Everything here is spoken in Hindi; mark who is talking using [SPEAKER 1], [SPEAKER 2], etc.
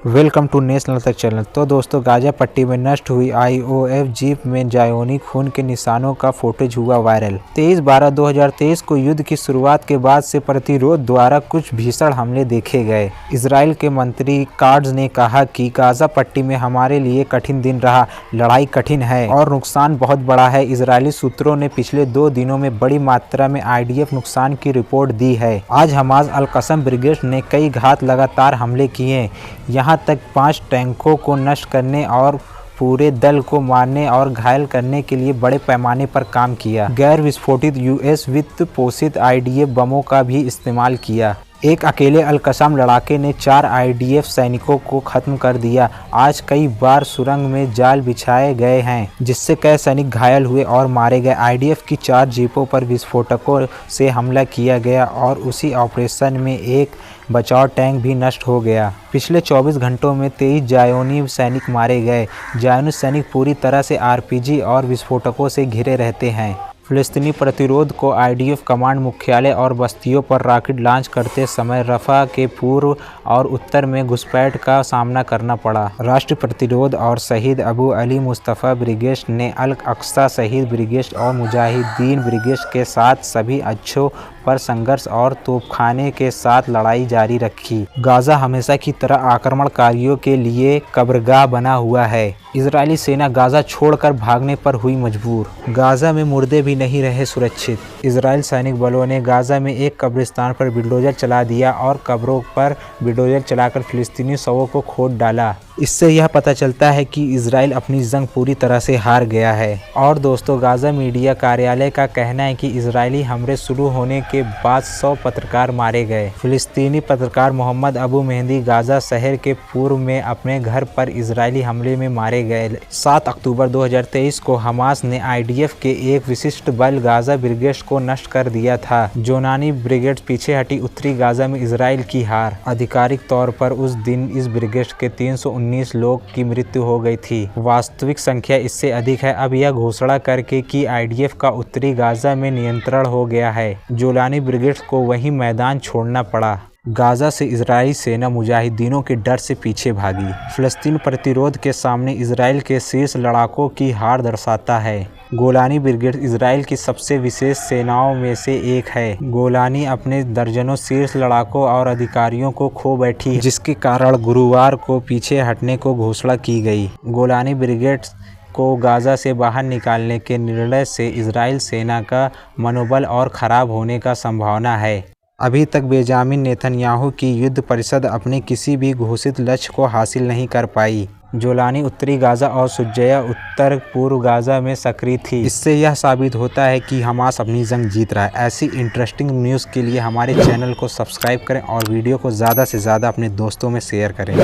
[SPEAKER 1] वेलकम टू नेशनल तक चैनल। तो दोस्तों, गाजा पट्टी में नष्ट हुई IOF जीप में जायोनी खून के निशानों का फुटेज हुआ वायरल। 23/12/2023 को युद्ध की शुरुआत के बाद से प्रतिरोध द्वारा कुछ भीषण हमले देखे गए। इजराइल के मंत्री कार्ड्स ने कहा कि गाजा पट्टी में हमारे लिए कठिन दिन रहा, लड़ाई कठिन है और नुकसान बहुत बड़ा है। इजरायली सूत्रों ने पिछले 2 दिनों में बड़ी मात्रा में IDF नुकसान की रिपोर्ट दी है। आज हमास अल-कसम ब्रिगेड ने कई घात लगातार हमले किए, यहाँ तक 5 टैंकों को नष्ट करने और पूरे दल को मारने और घायल करने के लिए बड़े पैमाने पर काम किया। गैर विस्फोटित US वित्त पोषित IDF बमों का भी इस्तेमाल किया। एक अकेले अल-कसम लड़ाके ने 4 IDF सैनिकों को खत्म कर दिया। आज कई बार सुरंग में जाल बिछाए गए हैं, जिससे कई सैनिक घायल हुए और मारे गए। IDF की 4 जीपों पर विस्फोटकों से हमला किया गया और उसी ऑपरेशन में एक बचाव टैंक भी नष्ट हो गया। पिछले 24 घंटों में 23 जायोनी सैनिक मारे गए। जायोनी सैनिक पूरी तरह से RPG और विस्फोटकों से घिरे रहते हैं। फिलिस्तीनी प्रतिरोध को IDF कमांड मुख्यालय और बस्तियों पर रॉकेट लॉन्च करते समय रफा के पूर्व और उत्तर में घुसपैठ का सामना करना पड़ा। राष्ट्रीय प्रतिरोध और शहीद अबू अली मुस्तफ़ा ब्रिगेड ने अल-अक्सा शहीद ब्रिगेड और मुजाहिदीन ब्रिगेड के साथ सभी अक्षों पर संघर्ष और तोपखाने के साथ लड़ाई जारी रखी। गाजा हमेशा की तरह आक्रमणकारियों के लिए कब्रगाह बना हुआ है। इजरायली सेना गाजा छोड़कर भागने पर हुई मजबूर। गाजा में मुर्दे भी नहीं रहे सुरक्षित। इजरायल सैनिक बलों ने गाजा में एक कब्रिस्तान पर बुलडोजर चला दिया और कब्रों पर बुलडोजर चलाकर फिलिस्तीनी शवों को खोद डाला। इससे यह पता चलता है कि इजराइल अपनी जंग पूरी तरह से हार गया है। और दोस्तों, गाजा मीडिया कार्यालय का कहना है कि इजरायली हमले शुरू होने के बाद 100 पत्रकार मारे गए। फिलिस्तीनी पत्रकार मोहम्मद अबू मेहदी गाजा शहर के पूर्व में अपने घर पर इजरायली हमले में मारे गए। 7 अक्टूबर 2023 को हमास ने IDF के एक विशिष्ट बल गाजा ब्रिगेड को नष्ट कर दिया था। जोनानी ब्रिगेड पीछे हटी। उत्तरी गाजा में इजराइल की हार। आधिकारिक तौर पर उस दिन इस ब्रिगेड के 319 लोग की मृत्यु हो गई थी। वास्तविक संख्या इससे अधिक है। अब यह घोषणा करके कि IDF का उत्तरी गाजा में नियंत्रण हो गया है, जोलानी ब्रिगेड को वही मैदान छोड़ना पड़ा। गाजा से इजरायली सेना मुजाहिदीनों के डर से पीछे भागी। फिलिस्तीन प्रतिरोध के सामने इजराइल के शीर्ष लड़ाकों की हार दर्शाता है। गोलानी ब्रिगेड इजराइल की सबसे विशेष सेनाओं में से एक है। गोलानी अपने दर्जनों शीर्ष लड़ाकों और अधिकारियों को खो बैठी, जिसके कारण गुरुवार को पीछे हटने को घोषणा की गई। गोलानी ब्रिगेड को गाजा से बाहर निकालने के निर्णय से इजराइल सेना का मनोबल और खराब होने का संभावना है। अभी तक बेंजामिन नेतन्याहू की युद्ध परिषद अपने किसी भी घोषित लक्ष्य को हासिल नहीं कर पाई। जोलानी उत्तरी गाजा और शुजाया उत्तर पूर्व गाजा में सक्रिय थी। इससे यह साबित होता है कि हमास अपनी जंग जीत रहा है। ऐसी इंटरेस्टिंग न्यूज़ के लिए हमारे चैनल को सब्सक्राइब करें और वीडियो को ज़्यादा से ज़्यादा अपने दोस्तों में शेयर करें।